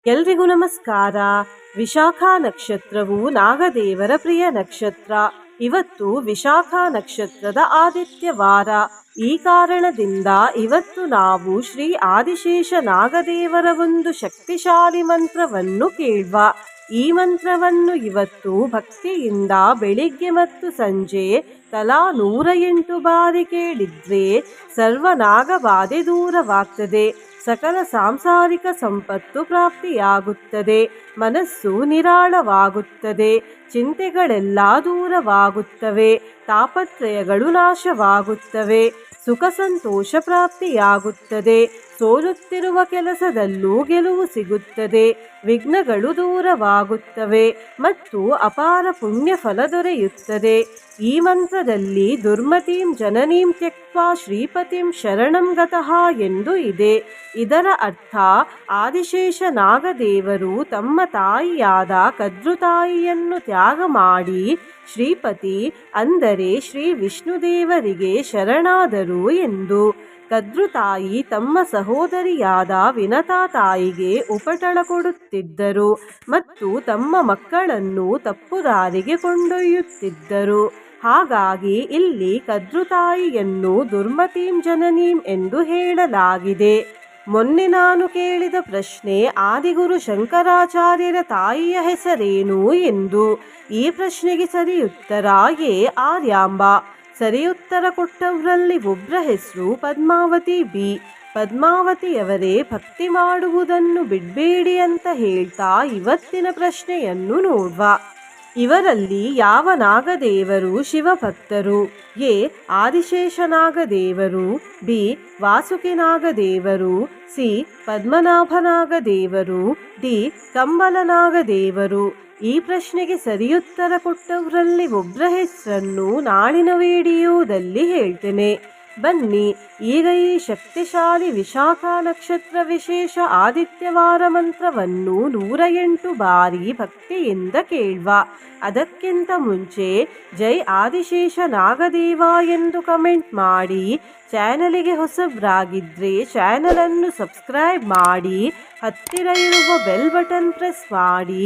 ಎಲ್ರಿಗೂ ನಮಸ್ಕಾರ. ವಿಶಾಖ ನಕ್ಷತ್ರವು ನಾಗದೇವರ ಪ್ರಿಯ ನಕ್ಷತ್ರ. ಇವತ್ತು ವಿಶಾಖ ನಕ್ಷತ್ರದ ಆದಿತ್ಯವಾರ. ಈ ಕಾರಣದಿಂದ ಇವತ್ತು ನಾವು ಶ್ರೀ ಆದಿಶೇಷ ನಾಗದೇವರ ಒಂದು ಶಕ್ತಿಶಾಲಿ ಮಂತ್ರವನ್ನು ಕೇಳುವ. ಈ ಮಂತ್ರವನ್ನು ಇವತ್ತು ಭಕ್ತಿಯಿಂದ ಬೆಳಿಗ್ಗೆ ಮತ್ತು ಸಂಜೆ ತಲಾ 108 ಬಾರಿ ಕೇಳಿದ್ರೆ ಸರ್ವನಾಗಬಾಧೆ ದೂರವಾಗ್ತದೆ. ಸಕಲ ಸಾಂಸಾರಿಕ ಸಂಪತ್ತು ಪ್ರಾಪ್ತಿಯಾಗುತ್ತದೆ. ಮನಸ್ಸು ನಿರಾಳವಾಗುತ್ತದೆ. ಚಿಂತೆಗಳೆಲ್ಲ ದೂರವಾಗುತ್ತವೆ. ತಾಪತ್ರಯಗಳು ನಾಶವಾಗುತ್ತವೆ. ಸುಖ ಸಂತೋಷ ಪ್ರಾಪ್ತಿಯಾಗುತ್ತದೆ. ಸೋಲುತ್ತಿರುವ ಕೆಲಸದಲ್ಲೂ ಗೆಲುವು ಸಿಗುತ್ತದೆ. ವಿಘ್ನಗಳು ದೂರವಾಗುತ್ತವೆ ಮತ್ತು ಅಪಾರ ಪುಣ್ಯ ಫಲ ದೊರೆಯುತ್ತದೆ. ಈ ಮಂತ್ರದಲ್ಲಿ ದುರ್ಮತಿಂ ಜನನೀಂ ತ್ಯಕ್ವಾ ಶ್ರೀಪತಿಂ ಶರಣಂ ಗತಃ ಎಂದು ಇದೆ. ಇದರ ಅರ್ಥ ಆದಿಶೇಷ ನಾಗದೇವರು ತಮ್ಮ ತಾಯಿಯಾದ ಕದ್ರುತಾಯಿಯನ್ನು ತ್ಯಾಗ ಮಾಡಿ ಶ್ರೀಪತಿ ಅಂದರೆ ಶ್ರೀ ವಿಷ್ಣುದೇವರಿಗೆ ಶರಣಾದರು ಎಂದು. ಕದ್ರುತಾಯಿ ತಮ್ಮ ಸಹೋದರಿಯಾದ ವಿನತಾ ತಾಯಿಗೆ ಉಪಟಳ ಕೊಡುತ್ತಿದ್ದರು ಮತ್ತು ತಮ್ಮ ಮಕ್ಕಳನ್ನು ತಪ್ಪು ದಾರಿಗೆ ಕೊಂಡೊಯ್ಯುತ್ತಿದ್ದರು. ಹಾಗಾಗಿ ಇಲ್ಲಿ ಕದ್ರುತಾಯಿಯನ್ನು ದುರ್ಮತೀಂ ಜನನೀಂ ಎಂದು ಹೇಳಲಾಗಿದೆ. ಮೊನ್ನೆ ನಾನು ಕೇಳಿದ ಪ್ರಶ್ನೆ ಆದಿಗುರು ಶಂಕರಾಚಾರ್ಯರ ತಾಯಿಯ ಹೆಸರೇನು ಎಂದು. ಈ ಪ್ರಶ್ನೆಗೆ ಸರಿಯುತ್ತರ ಎ ಆರ್ಯಾಂಬ. ಸರಿಯುತ್ತರ ಕೊಟ್ಟವರಲ್ಲಿ ಒಬ್ಬರ ಹೆಸರು ಪದ್ಮಾವತಿ ಬಿ. ಪದ್ಮಾವತಿಯವರೇ ಭಕ್ತಿ ಮಾಡುವುದನ್ನು ಬಿಡಬೇಡಿ ಅಂತ ಹೇಳ್ತಾ ಇವತ್ತಿನ ಪ್ರಶ್ನೆಯನ್ನು ನೋಡುವ. ಇವರಲ್ಲಿ ಯಾವ ನಾಗದೇವರು ಶಿವಭಕ್ತರು? ಎ ಆದಿಶೇಷ ನಾಗದೇವರು, ಬಿ ವಾಸುಕಿ ನಾಗದೇವರು, ಸಿ ಪದ್ಮನಾಭ ನಾಗದೇವರು, ಡಿ ಕಂಬಲ ನಾಗದೇವರು. ಈ ಪ್ರಶ್ನೆಗೆ ಸರಿಯುತ್ತರ ಕೊಟ್ಟವರಲ್ಲಿ ಒಬ್ಬರ ಹೆಸರನ್ನು ನಾಳಿನ ವಿಡಿಯೋದಲ್ಲಿ ಹೇಳ್ತೇನೆ. ಬನ್ನಿ ಈಗ ಈ ಶಕ್ತಿಶಾಲಿ ವಿಶಾಖ ನಕ್ಷತ್ರ ವಿಶೇಷ ಆದಿತ್ಯವಾರ ಮಂತ್ರವನ್ನು 108 ಬಾರಿ ಭಕ್ತಿಯಿಂದ ಕೇಳುವ. ಅದಕ್ಕಿಂತ ಮುಂಚೆ ಜೈ ಆದಿಶೇಷ ನಾಗದೇವ ಎಂದು ಕಮೆಂಟ್ ಮಾಡಿ. ಚಾನಲಿಗೆ ಹೊಸಬ್ರಾಗಿದ್ದರೆ ಚಾನಲನ್ನು ಸಬ್ಸ್ಕ್ರೈಬ್ ಮಾಡಿ. ಹತ್ತಿರ ಇರುವ ಬೆಲ್ ಬಟನ್ ಪ್ರೆಸ್ ಮಾಡಿ.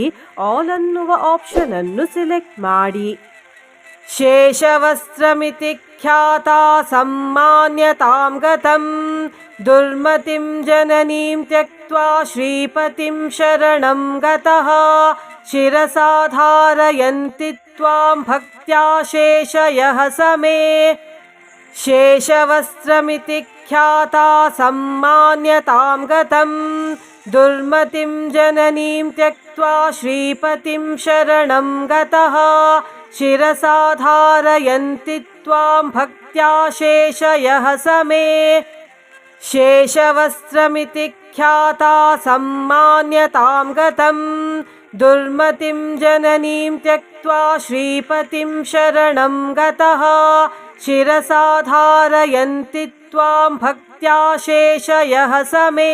ಆಲ್ ಅನ್ನುವ ಆಪ್ಷನನ್ನು ಸೆಲೆಕ್ಟ್ ಮಾಡಿ. ಶೇಷವಸ್ತ್ರಮಿತಿ ಖ್ಯಾತಾ ಸಮ್ಮಾನ್ಯತಾಂ ಗತಂ ದುರ್ಮತಿಂ ಜನನೀಂ ತ್ಯಕ್ತ್ವಾ ಶ್ರೀಪತಿಂ ಶರಣಂ ಗತಃ ಶಿರಸಾ ಧಾರಯಂತಿ ತ್ವಾಂ ಭಕ್ತ್ಯಾ ಶೇಷಯಃ ಸಮೇ. ಶೇಷವಸ್ತ್ರಮಿತಿ ಖ್ಯಾತಾ ಸಮ್ಮಾನ್ಯತಾಂ ಗತಂ ದುರ್ಮತಿಂ ಜನನೀಂ ತ್ಯಕ್ತ್ವಾ ಶ್ರೀಪತಿಂ ಶರಣಂ ಗತಃ ಶಿರಸಾ ಧಾರಯಂತಿ ತ್ವಾಂ ಭಕ್ತ್ಯಾ ಶೇಷಯಃ ಸಮೇ. ಶೇಷವಸ್ತ್ರಮಿತಿ ಖ್ಯಾತಾ ಸಮ್ಮಾನ್ಯತಾಂ ಗತಂ ದುರ್ಮತಿಂ ಜನನೀಂ ತ್ಯಕ್ತ್ವಾ ಶ್ರೀಪತಿಂ ಶರಣಂ ಗತಃ ಶಿರಸಾ ಧಾರಯಂತಿ ತ್ವಾಂ ಭಕ್ತ್ಯಾ ಶೇಷಯಃ ಸಮೇ.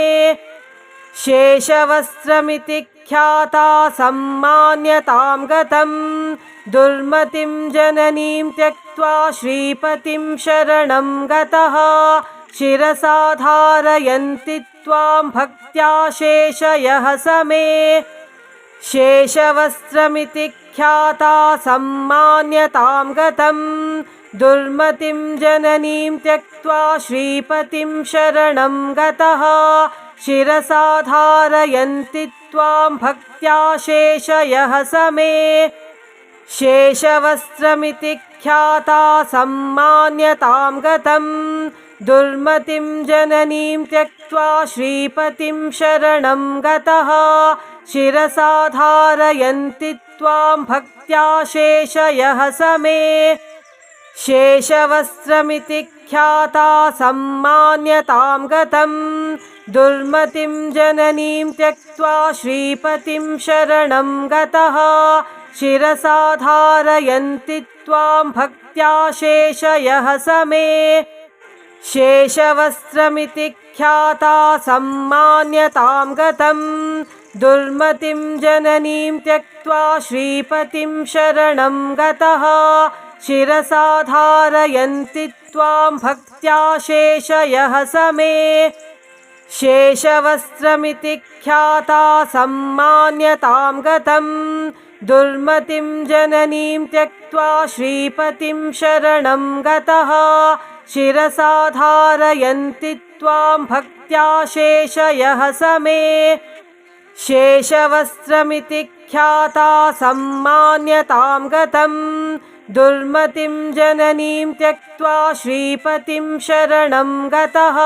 ಶೇಷವಸ್ತ್ರಮಿತಿ ಖ್ಯಾತಾ ಸಮ್ಮಾನ್ಯತಾಂ ಗತಂ ದುರ್ಮತಿಂ ಜನನೀಂ ತ್ಯಕ್ತ್ವಾ ಶ್ರೀಪತಿಂ ಶರಣಂ ಗತಃ ಶಿರಸಾ ಧಾರಯಂತಿ ತ್ವಾಂ ಭಕ್ತ್ಯಾ ಶೇಷಯಃ ಸಮೇ. ಶೇಷವಸ್ತ್ರಮಿತಿ ಖ್ಯಾತಾ ಸಮ್ಮಾನ್ಯತಾಂ ಗತಂ ದುರ್ಮತಿಂ ಜನನೀಂ ತ್ಯಕ್ತ್ವಾ ಶ್ರೀಪತಿಂ ಶರಣಂ ಗತಃ ಶಿರಸಾ ಧಾರಯಂತಿ ತ್ವಾಂ ಭಕ್ತ್ಯಾ ಶೇಷಯಃ ಸಮೇ. ಶೇಷವಸ್ತ್ರಮಿತಿ ಖ್ಯಾತಾ ಸಮ್ಮಾನ್ಯತಾಂ ಗತಂ ದುರ್ಮತಿಂ ಜನನೀಂ ತ್ಯಕ್ತ್ವಾ ಶ್ರೀಪತಿಂ ಶರಣಂ ಗತಃ ಶಿರಸಾ ಧಾರಯಂತಿ ತ್ವಾಂ ಭಕ್ತ್ಯಾ ಶೇಷಯಃ ಸಮೇ. ಶೇಷವಸ್ತ್ರಮಿತಿ ಖ್ಯಾತಾ ಸಮ್ಮಾನ್ಯತಾಂ ಗತಂ ದುರ್ಮತಿಂ ಜನನೀಂ ತ್ಯಕ್ತ್ವಾ ಶ್ರೀಪತಿಂ ಶರಣಂ ಗತಃ ಶಿರಸಾ ಧಾರಯಂತಿ ತ್ವಾಂ ಭಕ್ತ್ಯಾ ಶೇಷಯಃ ಸಮೇ. ಶೇಷವಸ್ತ್ರಮಿತಿ ಖ್ಯಾತಾ ಸಮ್ಮಾನ್ಯತಾಂ ಗತಂ ದುರ್ಮತಿಂ ಜನನೀಂ ತ್ಯಕ್ತ್ವಾ ಶ್ರೀಪತಿಂ ಶರಣಂ ಗತಃ ಶಿರಸಾ ಧಾರಯಂತಿ ತ್ವಾಂ ಭಕ್ತ್ಯಾ ಶೇಷಯಃ ಸಮೇ. शेषवस्त्रमिति ख्याता सम्मान्यतां गतं दुर्मतिं जननीं त्यक्त्वा श्रीपतिं शरणं गतः शिरसा धारयन्ति त्वां भक्त्या शेषयः समे शेषवस्त्रमिति ख्याता सम्मान्यतां गतं दुर्मतिं जननीं त्यक्त्वा श्रीपतिं शरणं गतः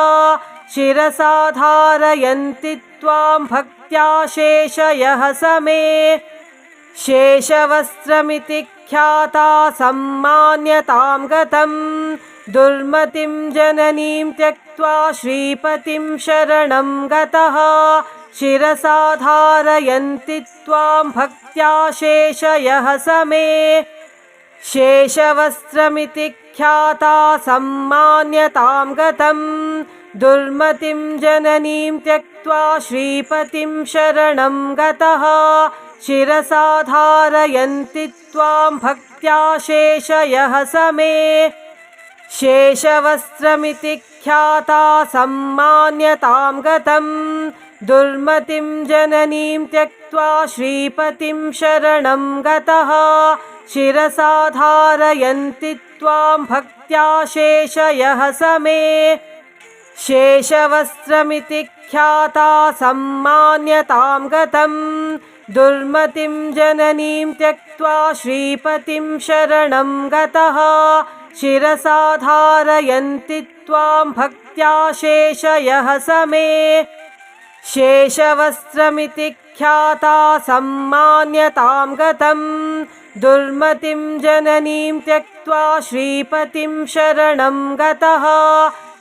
शिरसा धारयन्ति त्वां भक्त्या शेषयः समे शेषवस्त्रमिति ख्याता सम्मान्यतां गतं दुर्मतिं जननीं त्यक्त्वा श्रीपतिं शरणं गतः शिरसा धारयन्ति त्वां भक्त्या शेषयः समे शेषवस्त्रमिति ख्याता सम्मान्यतां गतं दुर्मतिं जननीं त्यक्त्वा श्रीपतिं शरणं गतः शिरसा धारयन्ति त्वां भक्त्या शेषयः समे शेषवस्त्रमिति ख्याता सम्मान्यतां गतं दुर्मतिं जननीं त्यक्त्वा श्रीपतिं शरणं गतः शिरसा धारयन्ति त्वां भक्त्या शेषयः समे शेषवस्त्रमिति ख्याता सम्मान्यतां गतं दुर्मतिं जननीं त्यक्त्वा श्रीपतिं शरणं गतः शिरसा धारयन्ति त्वां भक्त्या शेषयः समे शेषवस्त्रमिति ख्याता सम्मान्यतां गतं दुर्मतिं जननीं त्यक्त्वा श्रीपतिं शरणं गतः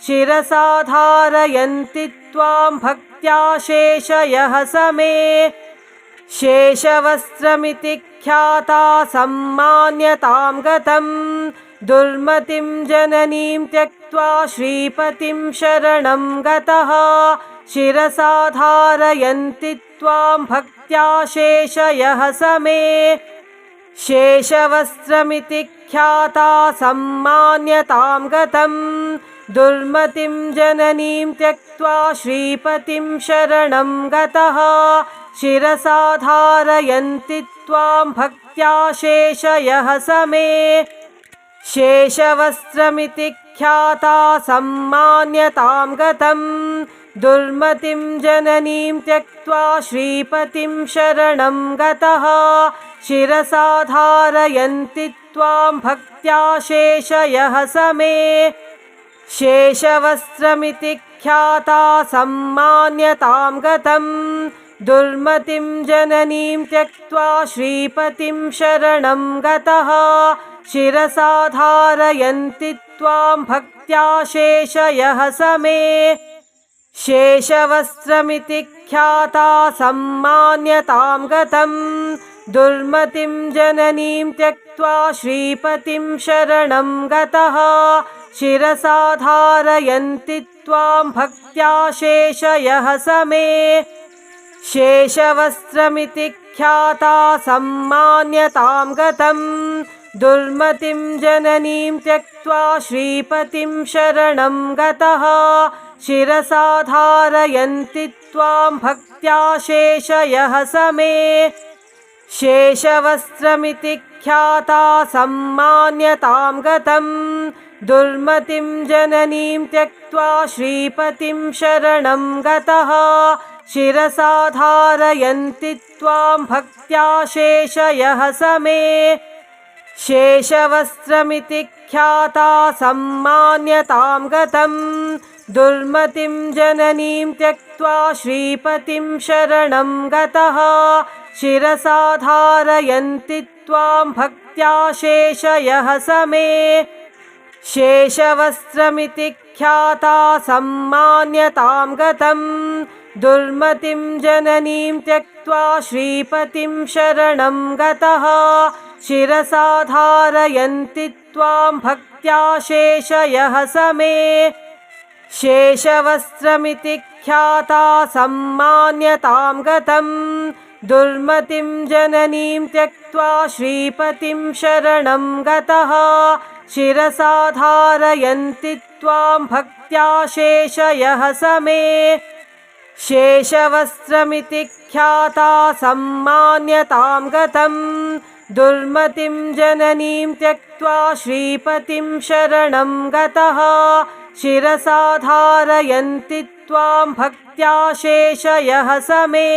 शिरसा धारयन्ति त्वां भक्त्या शेषयः समे शेषवस्त्रमिति ख्याता सम्मान्यतां गतं दुर्मतिं जननीं त्यक्त्वा श्रीपतिं शरणं गतः शिरसा धारयन्ति त्वां भक्त्या शेषयः समे शेषवस्त्रमिति ख्याता सम्मान्यतां गतं दुर्मतिं जननीं त्यक्त्वा श्रीपतिं शरणं गतः शिरसा धारयन्ति त्वां भक्त्या शेषयः समे शेषवस्त्रमिति ख्याता सम्मान्यतां गतं दुर्मतिं जननीं त्यक्त्वा श्रीपतिं शरणं गतः शिरसा धारयन्ति त्वां भक्त्या शेषयः समे शेषवस्त्रमिति ख्याता सम्मान्यतां गतं दुर्मतिं जननीं त्यक्त्वा श्रीपतिं शरणं गतः शिरसा धारयन्ति त्वां भक्त्या शेषयः समे शेषवस्त्रमिति ख्याता सम्मान्यतां गतं दुर्मतिं जननीं त्यक्त्वा श्रीपतिं शरणं गतः शिरसा धारयन्ति त्वां भक्त्या शेषयः समे शेषवस्त्रमिति ख्याता सम्मान्यतां गतं दुर्मतिं जननीं त्यक्त्वा श्रीपतिं शरणं गतः शिरसा धारयन्ति त्वां भक्त्या शेषयः समे शेषवस्त्रमिति ख्याता सम्मान्यतां गतं दुर्मतिं जननीं त्यक्त्वा श्रीपतिं शरणं गतः शिरसा धारयन्ति त्वां भक्त्या शेषयः समे शेषवस्त्रमिति ख्याता सम्मान्यतां गतं दुर्मतिं जननीं त्यक्त्वा श्रीपतिं शरणं गतः शिरसा धारयन्ति त्वां भक्त्या शेषयः समे शेषवस्त्रमिति ख्याता सम्मान्यतां गतं दुर्मतिं जननीं त्यक्त्वा श्रीपतिं शरणं गतः शिरसा धारयन्ति त्वां भक्त्या शेषयः समे शेषवस्त्रमिति ख्याता सम्मान्यतां गतं दुर्मतिं जननीं त्यक्त्वा श्रीपतिं शरणं गतः शिरसा धारयन्ति त्वां भक्त्या शेषयः समे शेषवस्त्रमिति ख्याता सम्मान्यतां गतं दुर्मतिं जननीं त्यक्त्वा श्रीपतिं शरणं गतः शिरसा धारयन्ति त्वां भक्त्या शेषयः समे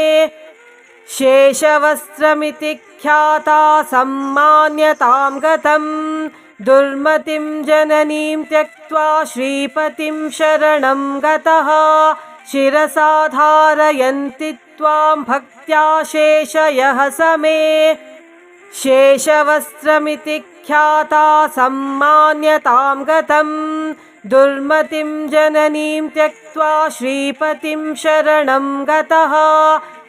शेषवस्त्रमिति ख्याता सम्मान्यतां गतं दुर्मतिं जननीं त्यक्त्वा श्रीपतिं शरणं गतः शिरसा धारयन्ति त्वां भक्त्या शेषयः समे शेषवस्त्रमिति ख्याता सम्मान्यतां गतं दुर्मतिं जननीं त्यक्त्वा श्रीपतिं शरणं गतः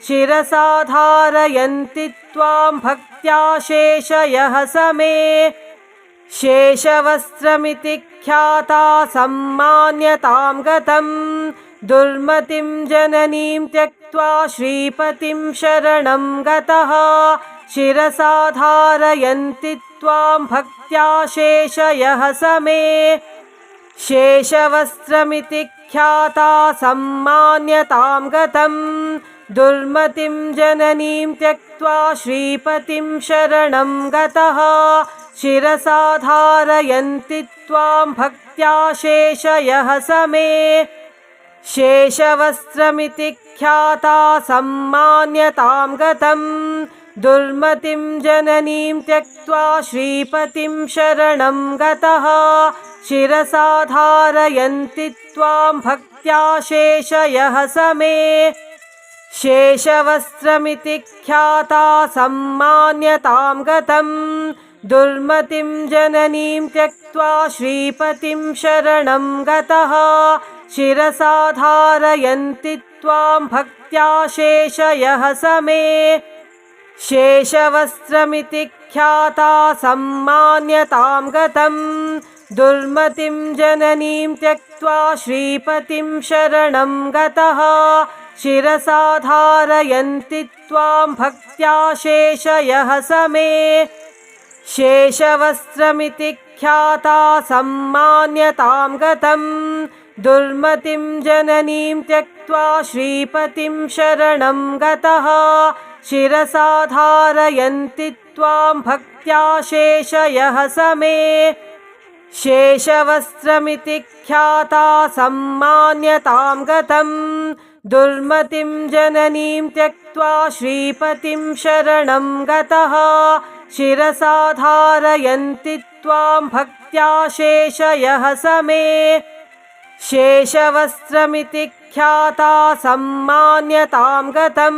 शिरसा धारयन्ति त्वां भक्त्या शेषयः समे शेषवस्त्रमिति ख्याता सम्मान्यतां गतं दुर्मतिं जननीं त्यक्त्वा श्रीपतिं शरणं गतः शिरसा धारयन्ति त्वां भक्त्या शेषयः समे शेषवस्त्रमिति ख्याता सम्मान्यतां गतं दुर्मतिं जननीं त्यक्त्वा श्रीपतिं शरणं गतः शिरसा धारयन्ति त्वां भक्त्या शेषयः समे शेषवस्त्रमिति ख्याता सम्मान्यतां गतं दुर्मतिं जननीं त्यक्त्वा श्रीपतिं शरणं गतः शिरसा धारयन्ति त्वां भक्त्या शेषयः समे शेषवस्त्रमिति ख्याता सम्मान्यतां गतं दुर्मतिं जननीं त्यक्त्वा श्रीपतिं शरणं गतः शिरसा धारयन्ति त्वां भक्त्या शेषयः समे शेषवस्त्रमिति ख्याता सम्मान्यतां गतं दुर्मतिं जननीं त्यक्त्वा श्रीपतिं शरणं गतः शिरसा धारयन्ति त्वां भक्त्या शेषयः समे शेषवस्त्रमिति ख्याता सम्मान्यतां गतं दुर्मतिं जननीं त्यक्त्वा श्रीपतिं शरणं गतः शिरसा धारयन्ति त्वां भक्त्या शेषयः समे शेषवस्त्रमिति ख्याता सम्मान्यतां गतं दुर्मतिं जननीं त्यक्त्वा श्रीपतिं शरणं गतः शिरसा धारयन्ति त्वां भक्त्या शेषयः समे शेषवस्त्रमिति ख्याता सम्मान्यतां गतं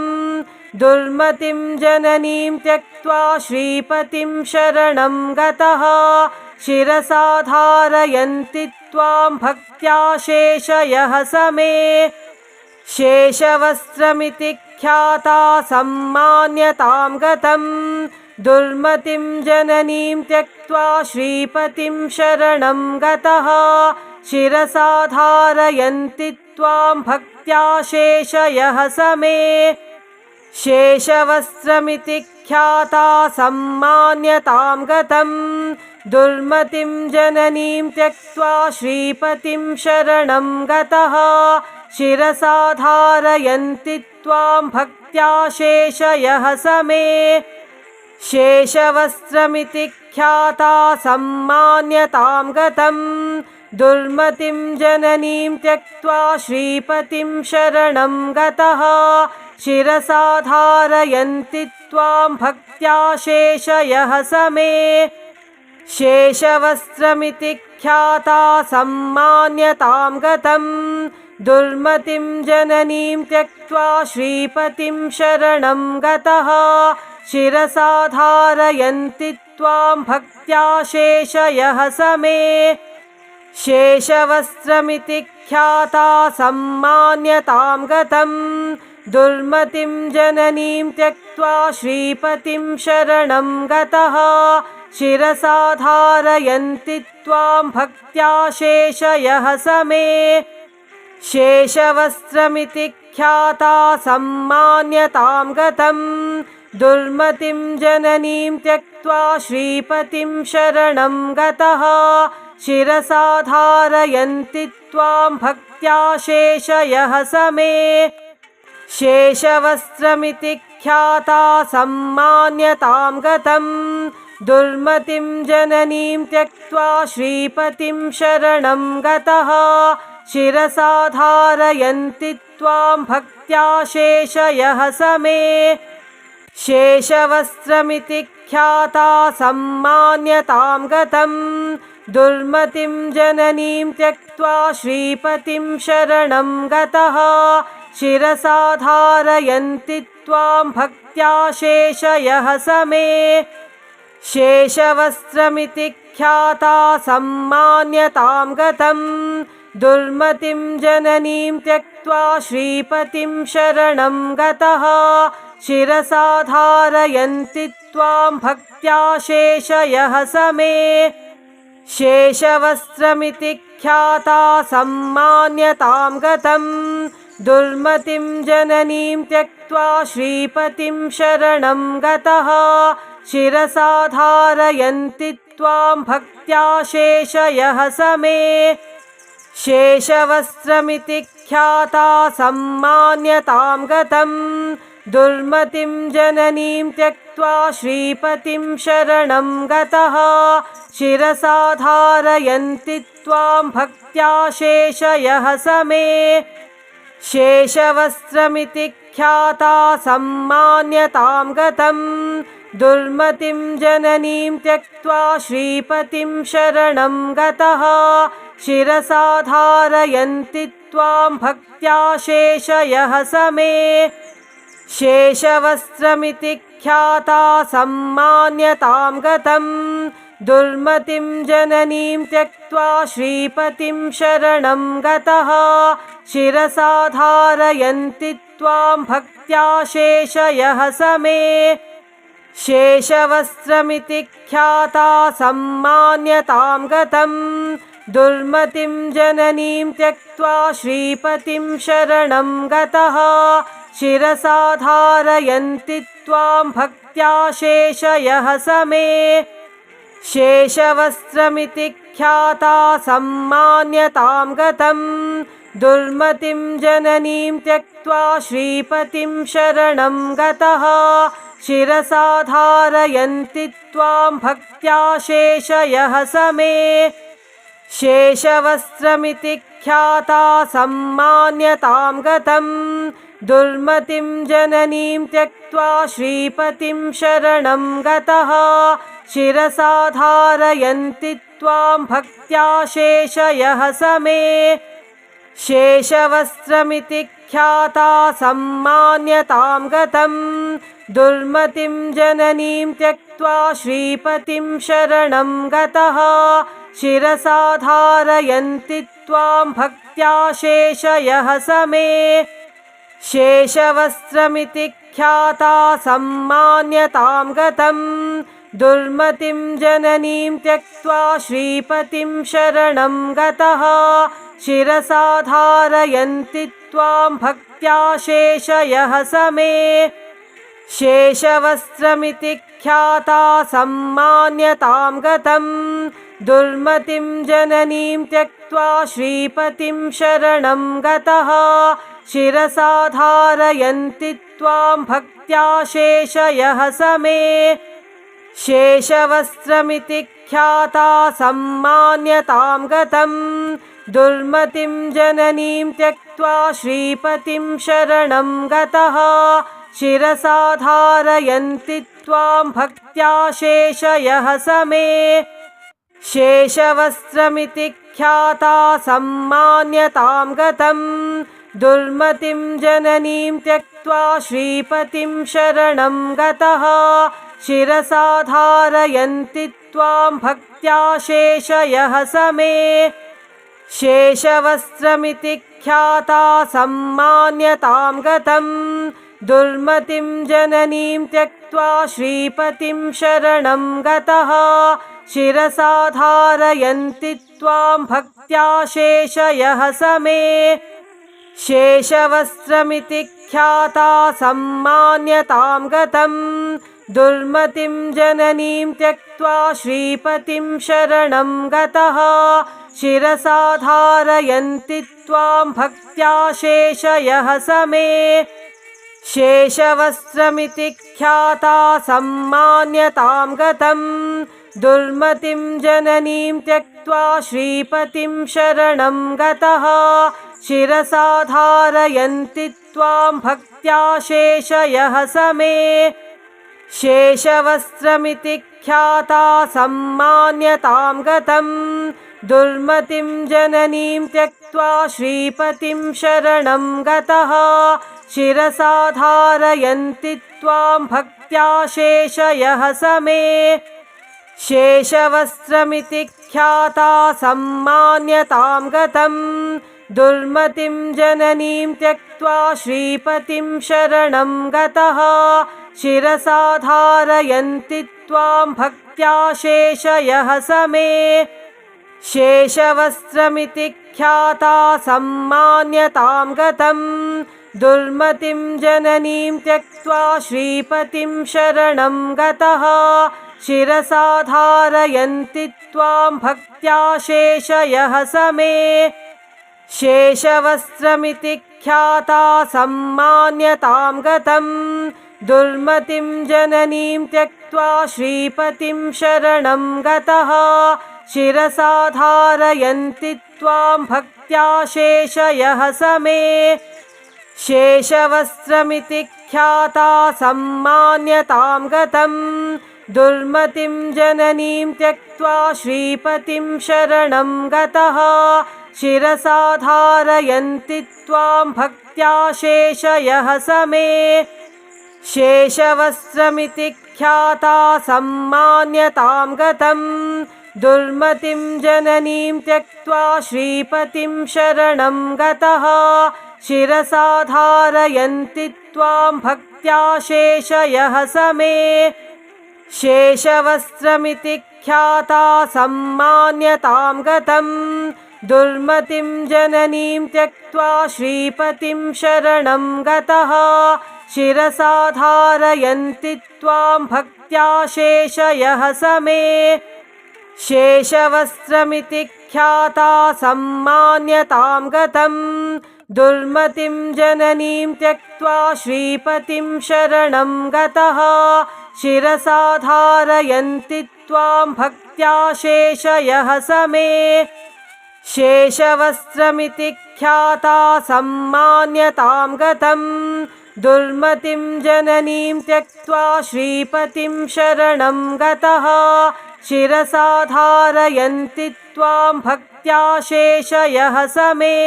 दुर्मतिं जननीं त्यक्त्वा श्रीपतिं शरणं गतः शिरसा धारयन्ति त्वां भक्त्या शेषयः समे शेषवस्त्रमिति ख्याता सम्मान्यतां गतं दुर्मतिं जननीं त्यक्त्वा श्रीपतिं शरणं गतः शिरसा धारयन्ति त्वां भक्त्या शेषयः समे शेषवस्त्रमिति ख्याता सम्मान्यतां गतं दुर्मतिं जननीं त्यक्त्वा श्रीपतिं शरणं गतः शिरसा धारयन्ति त्वां भक्त्या शेषयः समे शेषवस्त्रमिति ख्याता सम्मान्यतां गतं दुर्मतिं जननीं त्यक्त्वा श्रीपतिं शरणं गतः शिरसा धारयन्ति त्वां भक्त्या शेषयः समे शेषवस्त्रमिति ख्याता सम्मान्यतां गतं दुर्मतिं जननीं त्यक्त्वा श्रीपतिं शरणं गतः शिरसा धारयन्ति त्वां भक्त्या शेषयः समे शेषवस्त्रमिति ख्याता सम्मान्यतां गतं दुर्मतिं जननीं त्यक्त्वा श्रीपतिं शरणं गतः शिरसा धारयन्ति त्वां भक्त्या शेषयः समे शेषवस्त्रमिति ख्याता सम्मान्यतां गतं दुर्मतिं जननीं त्यक्त्वा श्रीपतिं शरणं गतः शिरसा धारयन्ति त्वां भक्त्या शेषयः समे शेषवस्त्रमिति ख्याता सम्मान्यतां गतं दुर्मतिं जननीं त्यक्त्वा श्रीपतिं शरणं गतः शिरसा धारयन्ति त्वां भक्त्या शेषयः समे शेषवस्त्रमिति ख्याता सम्मान्यतां गतं दुर्मतिं जननीं त्यक्त्वा श्रीपतिं शरणं गतः शिरसा धारयन्ति त्वां भक्त्या शेषयः समे शेषवस्त्रमिति ख्याता सम्मान्यतां गतं दुर्मतिं जननीं त्यक्त्वा श्रीपतिं शरणं गतः शिरसा धारयन्ति त्वां भक्त्या शेषयः समे शेषवस्त्रमिति ख्याता सम्मान्यतां गतं दुर्मतिं जननीं त्यक्त्वा श्रीपतिं शरणं गतः शिरसा धारयन्ति त्वां भक्त्या शेषयः समे शेषवस्त्रमिति ख्याता सम्मान्यतां गतं दुर्मतिं जननीं त्यक्त्वा श्रीपतिं शरणं गतः शिरसा धारयन्ति त्वां भक्त्या शेषयः समे शेषवस्त्रमिति ख्याता सम्मान्यतां गतं दुर्मतिं जननीं त्यक्त्वा श्रीपतिं शरणं गतः शिरसा धारयन्ति त्वां भक्त्या शेषयः समे शेषवस्त्रमिति ख्याता सम्मान्यतां गतं दुर्मतिं जननीं त्यक्त्वा श्रीपतिं शरणं गतः शिरसा धारयन्ति त्वां भक्त्या शेषयः समे शेषवस्त्रमिति ख्याता सम्मान्यतां गतं दुर्मतिं जननीं त्यक्त्वा श्रीपतिं शरणं गतः शिरसा धारयन्ति त्वां भक्त्या शेषयः समे शेषवस्त्रमिति ख्याता सम्मान्यतां गतं दुर्मतिं जननीं त्यक्त्वा श्रीपतिं शरणं गतः शिरसा धारयन्ति त्वां भक्त्या शेषयः समे शेषवस्त्रमिति ख्याता सम्मान्यतां गतं दुर्मतिं जननीं त्यक्त्वा श्रीपतिं शरणं गतः शिरसा धारयन्ति त्वां भक्त्या शेषयः समे शेषवस्त्रमिति ख्याता सम्मान्यतां गतं दुर्मतिं जननीं त्यक्त्वा श्रीपतिं शरणं गतः शिरसा धारयन्ति त्वां भक्त्या शेषयः समे शेषवस्त्रमिति ख्याता सम्मान्यतां गतं दुर्मतिं जननीं त्यक्त्वा श्रीपतिं शरणं गतः शिरसा धारयन्ति त्वां भक्त्या शेषयः समे शेषवस्त्रमिति ख्याता सम्मान्यतां गतं दुर्मतिं जननीं त्यक्त्वा श्रीपतिं शरणं गतः शिरसा धारयन्ति त्वां भक्त्या शेषयः समे शेषवस्त्रमिति ख्याता सम्मान्यतां गतं दुर्मतिं जननीं त्यक्त्वा श्रीपतिं शरणं गतः शिरसा धारयन्ति त्वां भक्त्या शेषयः समे शेषवस्त्रमिति ख्याता सम्मान्यतां गतं दुर्मतिं जननीं त्यक्त्वा श्रीपतिं शरणं गतः शिरसा धारयन्ति त्वां भक्त्या शेषयः समे शेषवस्त्रमिति ख्याता सम्मान्यतां गतं दुर्मतिं जननीं त्यक्त्वा श्रीपतिं शरणं गतः शिरसा धारयन्ति त्वां भक्त्या शेषयः समे शेषवस्त्रमिति ख्याता सम्मान्यतां गतं दुर्मतिं जननीं त्यक्त्वा श्रीपतिं शरणं गतः शिरसा धारयन्ति त्वां भक्त्या शेषयः समे शेषवस्त्रमिति ख्याता सम्मान्यतां गतं दुर्मतिं जननीं त्यक्त्वा श्रीपतिं शरणं गतः शिरसा धारयन्ति त्वां भक्त्या शेषयः समे शेषवस्त्रमिति ख्याता सम्मान्यतां गतं दुर्मतिं जननीं त्यक्त्वा श्रीपतिं शरणं गतः शिरसा धारयन्ति त्वां भक्त्या शेषयः समे शेषवस्त्रमिति ख्याता सम्मान्यतां गतं दुर्मतिं जननीं त्यक्त्वा श्रीपतिं शरणं गतः शिरसा धारयन्ति त्वां भक्त्या शेषयः समे शेषवस्त्रमिति ख्याता सम्मान्यतां गतं दुर्मतिं जननीं त्यक्त्वा श्रीपतिं शरणं गतः शिरसा धारयन्ति त्वां भक्त्या शेषयः समे शेषवस्त्रमिति ख्याता सम्मान्यतां गतं दुर्मतिं जननीं त्यक्त्वा श्रीपतिं शरणं गतः शिरसा धारयन्ति त्वां भक्त्या शेषयः समे शेषवस्त्रमिति ख्याता सम्मान्यतां गतं दुर्मतिं जननीं त्यक्त्वा श्रीपतिं शरणं गतः शिरसा धारयन्ति त्वां भक्त्या शेषयः समे शेषवस्त्रमिति ख्याता सम्मान्यतां गतं दुर्मतिं जननीं त्यक्त्वा श्रीपतिं शरणं गतः शिरसा धारयन्ति त्वां भक्त्या शेषयः समे शेषवस्त्रमिति ख्याता सम्मान्यतां गतं दुर्मतिं जननीं त्यक्त्वा श्रीपतिं शरणं गतः शिरसा धारयन्ति त्वां भक्त्या शेषयः समे शेषवस्त्रमिति ख्याता सम्मान्यतां गतं दुर्मतिं जननीं त्यक्त्वा श्रीपतिं शरणं गतः शिरसा धारयन्ति त्वां भक्त्या शेषयः समे शेषवस्त्रमिति ख्याता सम्मान्यतां गतं दुर्मतिं जननीं त्यक्त्वा श्रीपतिं शरणं गतः शिरसा धारयन्ति त्वां भक्त्या शेषयः समे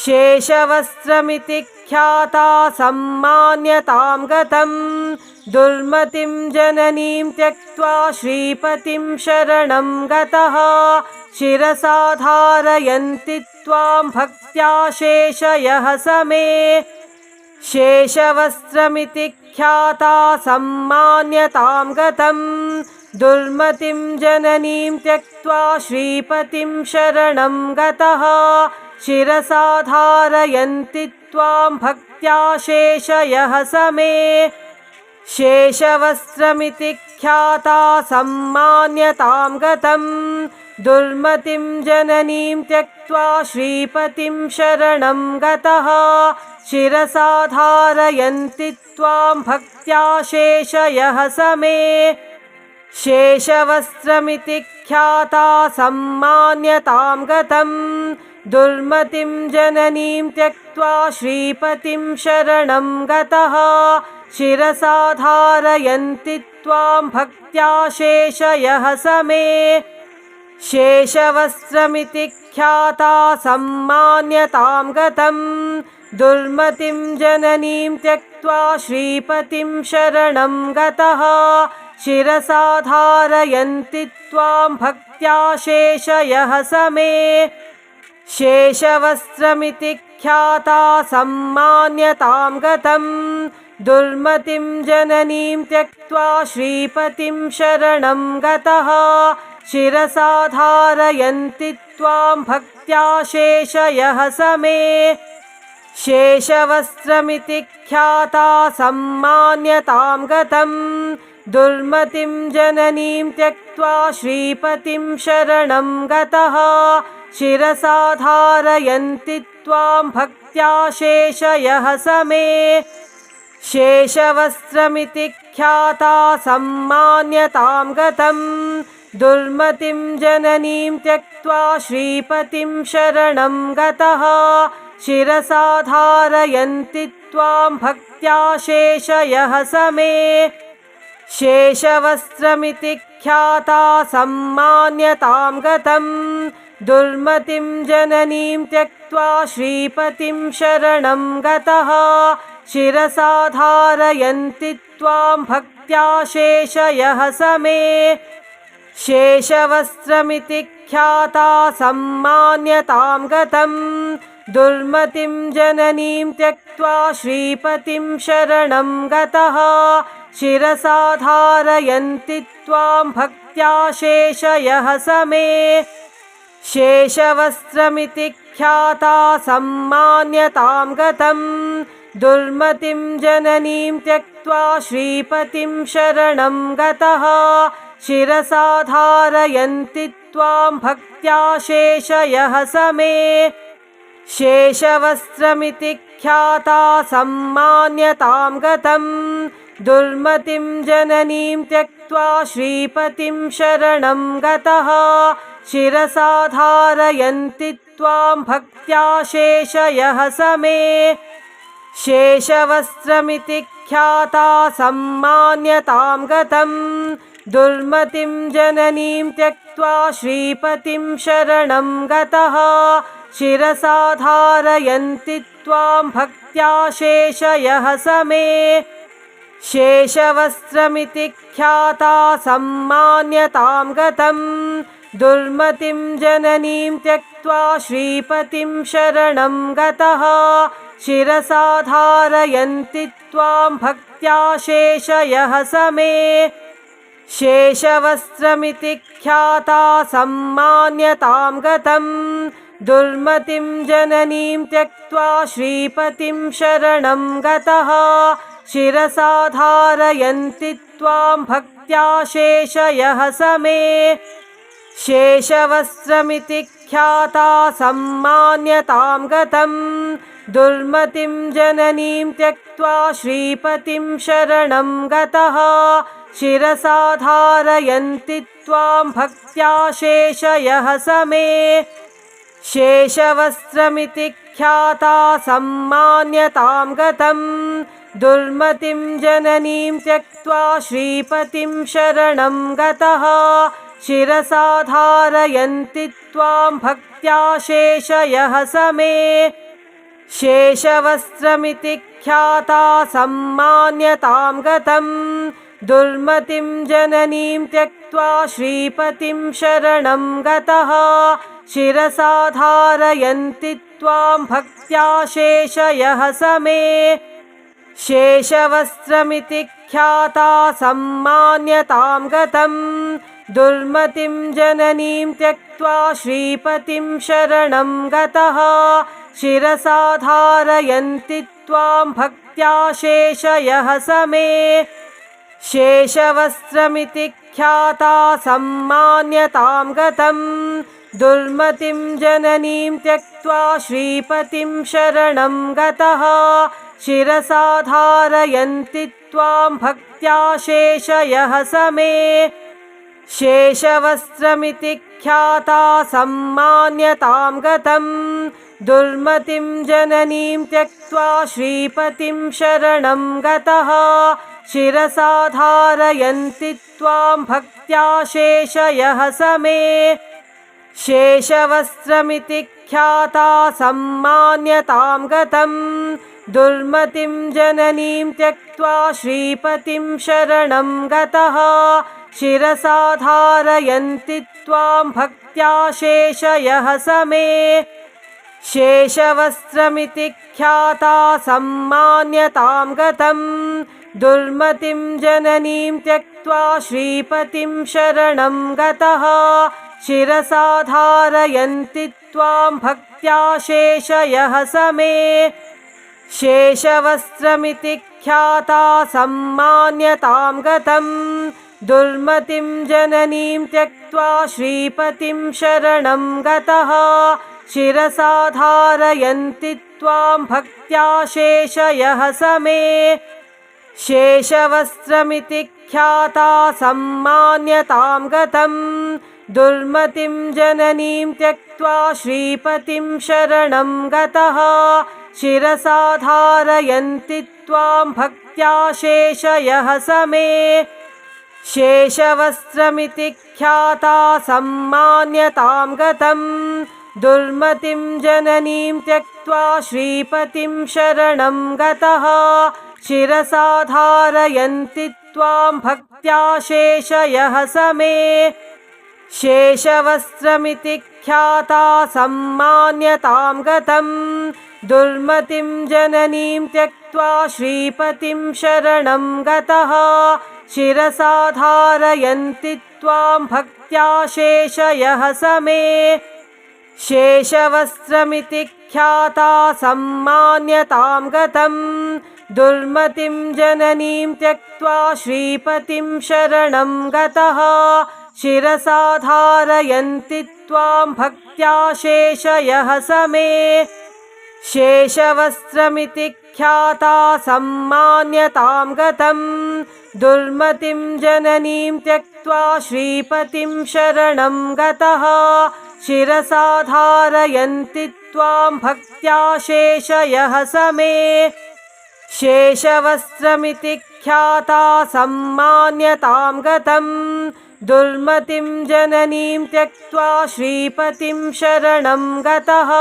शेषवस्त्रमिति ख्याता सम्मान्यतां गतं दुर्मतिं जननीं त्यक्त्वा श्रीपतिं शरणं गतः शिरसा धारयन्ति त्वां भक्त्या शेषयः समे शेषवस्त्रमिति ख्याता सम्मान्यतां गतं दुर्मतिं जननीं त्यक्त्वा श्रीपतिं शरणं गतः शिरसा धारयन्ति त्वां भक्त्या शेषयः समे शेषवस्त्रमिति ख्याता सम्मान्यतां गतं दुर्मतिं जननीं त्यक्त्वा श्रीपतिं शरणं गतः शिरसा धारयन्ति त्वां भक्त्या शेषयः समे शेषवस्त्रमिति ख्याता सम्मान्यतां गतं दुर्मतिं जननीं त्यक्त्वा श्रीपतिं शरणं गतः शिरसा धारयन्ति त्वां भक्त्या शेषयः समे शेषवस्त्रमिति ख्याता सम्मान्यतां गतं दुर्मतिं जननीं त्यक्त्वा श्रीपतिं शरणं गतः शिरसा धारयन्ति त्वां भक्त्या शेषयः समे शेषवस्त्रमिति ख्याता सम्मान्यतां गतं दुर्मतिं जननीं त्यक्त्वा श्रीपतिं शरणं गतः शिरसा धारयन्ति त्वां भक्त्या शेषयः समे शेषवस्त्रमिति ख्याता सम्मान्यतां गतं दुर्मतिं जननीं त्यक्त्वा श्रीपतिं शरणं गतः शिरसा धारयन्ति त्वां भक्त्या शेषयः समे शेषवस्त्रमिति ख्याता सम्मान्यतां गतं दुर्मतिं जननीं त्यक्त्वा श्रीपतिं शरणं गतः शिरसा धारयन्ति त्वां भक्त्या शेषयः समे शेषवस्त्रमिति ख्याता सम्मान्यतां गतं दुर्मतिं जननीं त्यक्त्वा श्रीपतिं शरणं गतः शिरसा धारयन्ति त्वां भक्त्या शेषयः समे शेषवस्त्रमिति ख्याता सम्मान्यतां गतं दुर्मतिं जननीं त्यक्त्वा श्रीपतिं शरणं गतः शिरसा धारयन्ति त्वां भक्त्या शेषयः समे शेषवस्त्रमिति ख्याता सम्मान्यतां गतं दुर्मतिं जननीं त्यक्त्वा श्रीपतिं शरणं गतः शिरसा धारयन्ति त्वां भक्त्या शेषयः समे शेषवस्त्रमिति ख्याता सम्मान्यतां गतं दुर्मतिं जननीं त्यक्त्वा श्रीपतिं शरणं गतः शिरसा धारयन्ति त्वां भक्त्या शेषयः समे शेषवस्त्रमिति ख्याता सम्मान्यतां गतं दुर्मतिं जननीं त्यक्त्वा श्रीपतिं शरणं गतः शिरसा धारयन्ति त्वां भक्त्या शेषयः समे शेषवस्त्रमिति ख्याता सम्मान्यतां गतं दुर्मतिं जननीं त्यक्त्वा श्रीपतिं शरणं गतः शिरसा धारयन्ति त्वां भक्त्या शेषयः समे शेषवस्त्रमिति ख्याता सम्मान्यतां गतं दुर्मतिं जननीं त्यक्त्वा श्रीपतिं शरणं गतः शिरसा धारयन्ति त्वां भक्त्या शेषयः समे शेषवस्त्रमिति ख्याता सम्मान्यतां गतं दुर्मतिं जननीं त्यक्त्वा श्रीपतिं शरणं गतः शिरसा धारयन्ति त्वां भक्त्या शेषयः समे शेषवस्त्रमिति ख्याता सम्मान्यतां गतं दुर्मतिं जननीं त्यक्त्वा श्रीपतिं शरणं गतः शिरसा धारयन्ति त्वां भक्त्या शेषयः समे शेषवस्त्रमिति ख्याता सम्मान्यतां गतं दुर्मतिं जननीं त्यक्त्वा श्रीपतिं शरणं गतः शिरसा धारयन्ति त्वां भक्त्या शेषयः समे शेषवस्त्रमिति ख्याता सम्मान्यतां गतं दुर्मतिं जननीं त्यक्त्वा श्रीपतिं शरणं गतः शिरसा धारयन्ति त्वां भक्त्या शेषयः समे शेषवस्त्रमिति ख्याता सम्मान्यतां गतं दुर्मतिं जननीं त्यक्त्वा श्रीपतिं शरणं गतः शिरसा धारयन्ति त्वां भक्त्या शेषयः समे शेषवस्त्रमिति ख्याता सम्मान्यतां गतं दुर्मतिं जननीं त्यक्त्वा श्रीपतिं शरणं गतः शिरसा धारयन्ति त्वां भक्त्या शेषयः समे शेषवस्त्रमिति ख्याता सम्मान्यतां गतं दुर्मतिं जननीं त्यक्त्वा श्रीपतिं शरणं गतः शिरसा धारयन्ति त्वां भक्त्या शेषयः समे शेषवस्त्रमिति ख्याता सम्मान्यतां गतं दुर्मतिं जननीं त्यक्त्वा श्रीपतिं शरणं गतः शिरसा धारयन्ति त्वां भक्त्या शेषयः समे शेषवस्त्रमिति ख्याता सम्मान्यतां गतं दुर्मतिं जननीं त्यक्त्वा श्रीपतिं शरणं गतः शिरसा धारयन्ति त्वां भक्त्या शेषयः समे शेषवस्त्रमिति ख्याता सम्मान्यतां गतं दुर्मतिं जननीं त्यक्त्वा श्रीपतिं शरणं गतः शिरसा धारयन्ति त्वां भक्त्या शेषयः समे शेषवस्त्रमिति ख्याता सम्मान्यतां गतं दुर्मतिं जननीं त्यक्त्वा श्रीपतिं शरणं गतः शिरसा धारयन्ति त्वां भक्त्या शेषयः समे शेषवस्त्रमिति ख्याता सम्मान्यतां गतं दुर्मतिं जननीं त्यक्त्वा श्रीपतिं शरणं गतः शिरसा धारयन्ति त्वां भक्त्या शेषयः समे शेषवस्त्रमिति ख्याता सम्मान्यतां गतं दुर्मतिं जननीं त्यक्त्वा श्रीपतिं शरणं गतः शिरसा धारयन्ति त्वां भक्त्या शेषयः समे शेषवस्त्रमिति ख्याता सम्मान्यतां गतं दुर्मतिं जननीं त्यक्त्वा श्रीपतिं शरणं गतः शिरसा धारयन्ति त्वां भक्त्या शेषयः समे शेषवस्त्रमिति ख्याता सम्मान्यतां गतं दुर्मतिं जननीं त्यक्त्वा श्रीपतिं शरणं गतः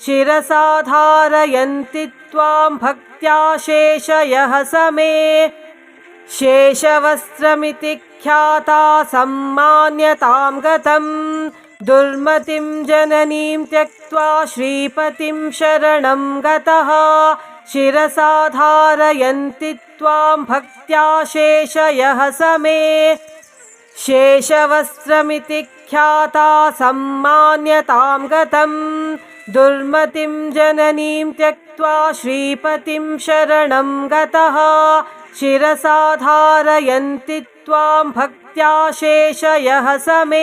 शिरसा धारयन्ति त्वां भक्त्या शेषयः समे शेषवस्त्रमिति ख्याता सम्मान्यतां गतं दुर्मतिं जननीं त्यक्त्वा श्रीपतिं शरणं गतः शिरसा धारयन्ति त्वां भक्त्या शेषयः समे शेषवस्त्रमिति ख्याता सम्मान्यतां गतं दुर्मतिं जननीं त्यक्त्वा श्रीपतिं शरणं गतः शिरसा धारयन्ति त्वां भक्त्या शेषयः समे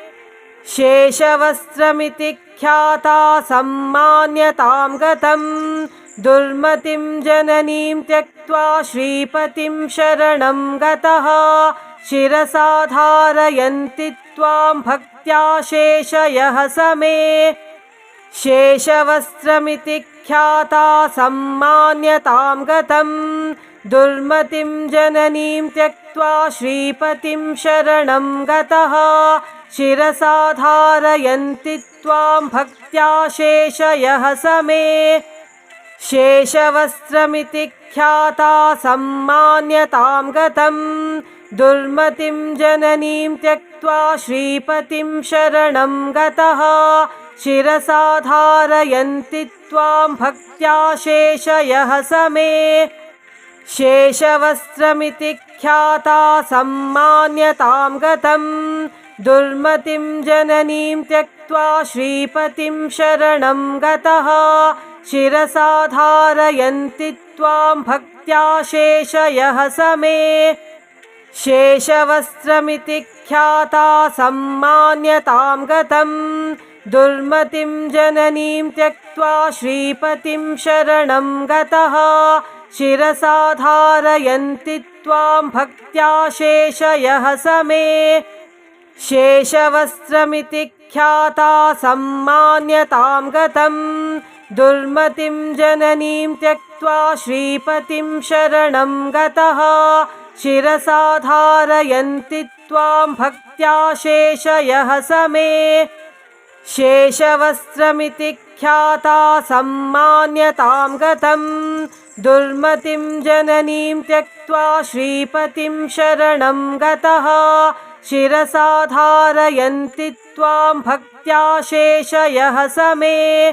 शेषवस्त्रमिति ख्याता सम्मान्यतां गतं दुर्मतिं जननीं त्यक्त्वा श्रीपतिं शरणं गतः शिरसा धारयन्ति त्वां भक्त्या शेषयः समे शेषवस्त्रमिति ख्याता सम्मान्यतां गतं दुर्मतिं जननीं त्यक्त्वा श्रीपतिं शरणं गतः शिरसा धारयन्ति त्वां भक्त्या शेषयः समे शेषवस्त्रमिति ख्याता सम्मान्यतां गतं दुर्मतिं जननीं त्यक्त्वा श्रीपतिं शरणं गतः शिरसा धारयन्ति त्वां भक्त्या शेषयः समे शेषवस्त्रमिति ख्याता सम्मान्यतां गतं दुर्मतिं जननीं त्यक्त्वा श्रीपतिं शरणं गतः शिरसा धारयन्ति त्वां भक्त्या शेषयः समे शेषवस्त्रमिति ख्याता सम्मान्यतां गतं दुर्मतिं जननीं त्यक्त्वा श्रीपतिं शरणं गतः शिरसा धारयन्ति त्वां भक्त्या शेषयः समे शेषवस्त्रमिति ख्याता सम्मान्यतां गतं दुर्मतिं जननीं त्यक्त्वा श्रीपतिं शरणं गतः शिरसा धारयन्ति त्वां भक्त्या शेषयः समे शेषवस्त्रमिति ख्याता सम्मान्यतां गतं दुर्मतिं जननीं त्यक्त्वा श्रीपतिं शरणं गतः शिरसा धारयन्ति त्वां भक्त्या शेषयः समे शेषवस्त्रमिति ख्याता सम्मान्यतां गतं दुर्मतिं जननीं त्यक्त्वा श्रीपतिं शरणं गतः शिरसा धारयन्ति त्वां भक्त्या शेषयः समे शेषवस्त्रमिति ख्याता सम्मान्यतां गतं दुर्मतिं जननीं त्यक्त्वा श्रीपतिं शरणं गतः शिरसा धारयन्ति त्वां भक्त्या शेषयः समे